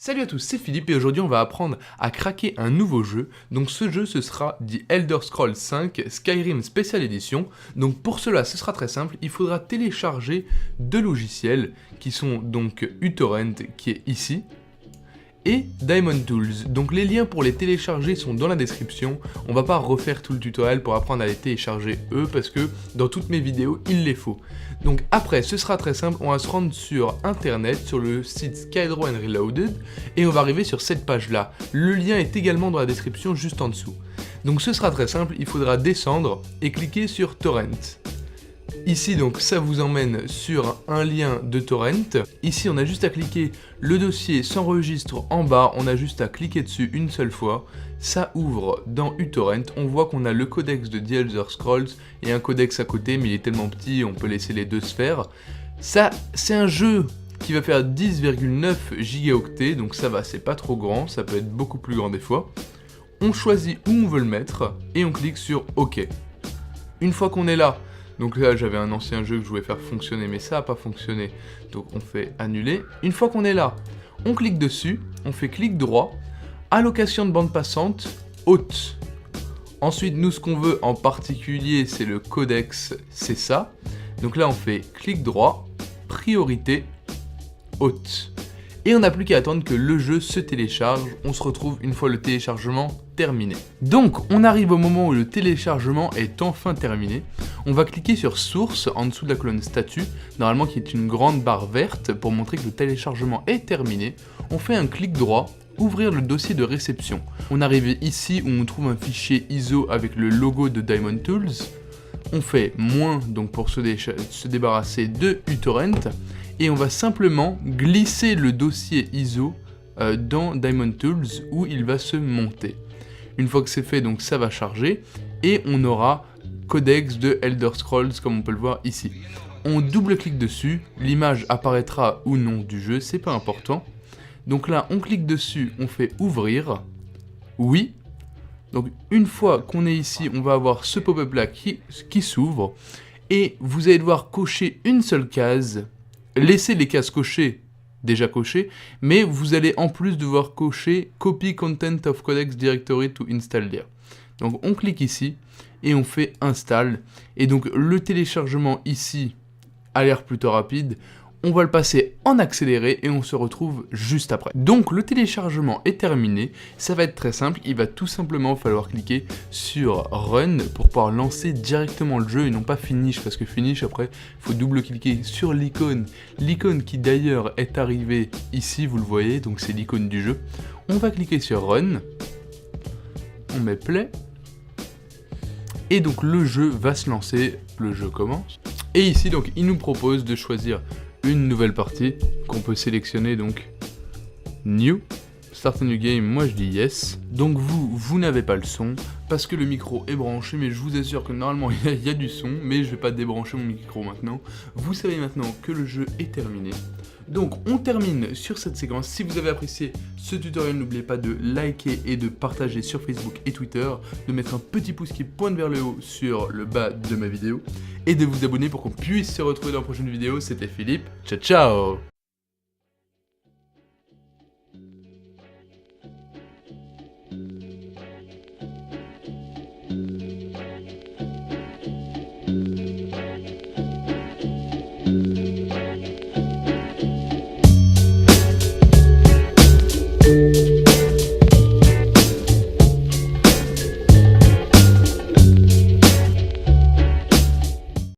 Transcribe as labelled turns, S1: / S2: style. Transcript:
S1: Salut à tous, c'est Philippe et aujourd'hui on va apprendre à craquer un nouveau jeu. Donc ce jeu ce sera The Elder Scrolls V Skyrim Special Edition. Donc pour cela ce sera très simple, il faudra télécharger deux logiciels qui sont donc uTorrent qui est ici et Diamond Tools. Donc les liens pour les télécharger sont dans la description. On va pas refaire tout le tutoriel pour apprendre à les télécharger eux parce que dans toutes mes vidéos il les faut. Donc après ce sera très simple, on va se rendre sur internet, sur le site Skydraw and Reloaded et on va arriver sur cette page là. Le lien est également dans la description juste en dessous. Donc ce sera très simple, il faudra descendre et cliquer sur Torrent. Ici donc ça vous emmène sur un lien de torrent. Ici on a juste à cliquer, le dossier s'enregistre en bas, on a juste à cliquer dessus une seule fois. Ça ouvre dans uTorrent, on voit qu'on a le codex de The Elder Scrolls et un codex à côté mais il est tellement petit on peut laisser les deux se faire. Ça c'est un jeu qui va faire 10,9 gigaoctets donc ça va, c'est pas trop grand, ça peut être beaucoup plus grand des fois. On choisit où on veut le mettre et on clique sur OK. Une fois qu'on est là, donc là j'avais un ancien jeu que je voulais faire fonctionner mais ça n'a pas fonctionné. Donc on fait annuler. Une fois qu'on est là, on clique dessus, on fait clic droit, allocation de bande passante, haute. Ensuite nous ce qu'on veut en particulier c'est le codex, c'est ça. Donc là on fait clic droit, priorité, haute. Et on n'a plus qu'à attendre que le jeu se télécharge, on se retrouve une fois le téléchargement terminé. Donc on arrive au moment où le téléchargement est enfin terminé, on va cliquer sur source en dessous de la colonne statut, normalement qui est une grande barre verte pour montrer que le téléchargement est terminé, on fait un clic droit, ouvrir le dossier de réception. On arrive ici où on trouve un fichier ISO avec le logo de Diamond Tools, on fait moins donc pour se débarrasser de uTorrent, et on va simplement glisser le dossier ISO dans Diamond Tools où il va se monter. Une fois que c'est fait, donc ça va charger et on aura codex de Elder Scrolls comme on peut le voir ici. On double-clique dessus, l'image apparaîtra ou non du jeu, c'est pas important. Donc là, on clique dessus, on fait ouvrir, oui. Donc une fois qu'on est ici, on va avoir ce pop-up là qui s'ouvre et vous allez devoir cocher une seule case. Laissez les cases cochées, déjà cochées, mais vous allez en plus devoir cocher Copy Content of Codex Directory to Install there. Donc on clique ici et on fait Install. Et donc le téléchargement ici a l'air plutôt rapide. On va le passer en accéléré et on se retrouve juste après. Donc le téléchargement est terminé, ça va être très simple, il va tout simplement falloir cliquer sur Run pour pouvoir lancer directement le jeu et non pas Finish, parce que Finish après il faut double-cliquer sur l'icône qui d'ailleurs est arrivée ici, vous le voyez, donc c'est l'icône du jeu. On va cliquer sur Run, on met Play, et donc le jeu va se lancer, le jeu commence. Et ici donc il nous propose de choisir une nouvelle partie qu'on peut sélectionner, donc New, Start a New Game, moi je dis Yes. Donc vous n'avez pas le son parce que le micro est branché, mais je vous assure que normalement il y a du son, mais je vais pas débrancher mon micro maintenant. Vous savez maintenant que le jeu est terminé. Donc on termine sur cette séquence. Si vous avez apprécié ce tutoriel, n'oubliez pas de liker et de partager sur Facebook et Twitter, de mettre un petit pouce qui pointe vers le haut sur le bas de ma vidéo et de vous abonner pour qu'on puisse se retrouver dans la prochaine vidéo. C'était Philippe, ciao ciao.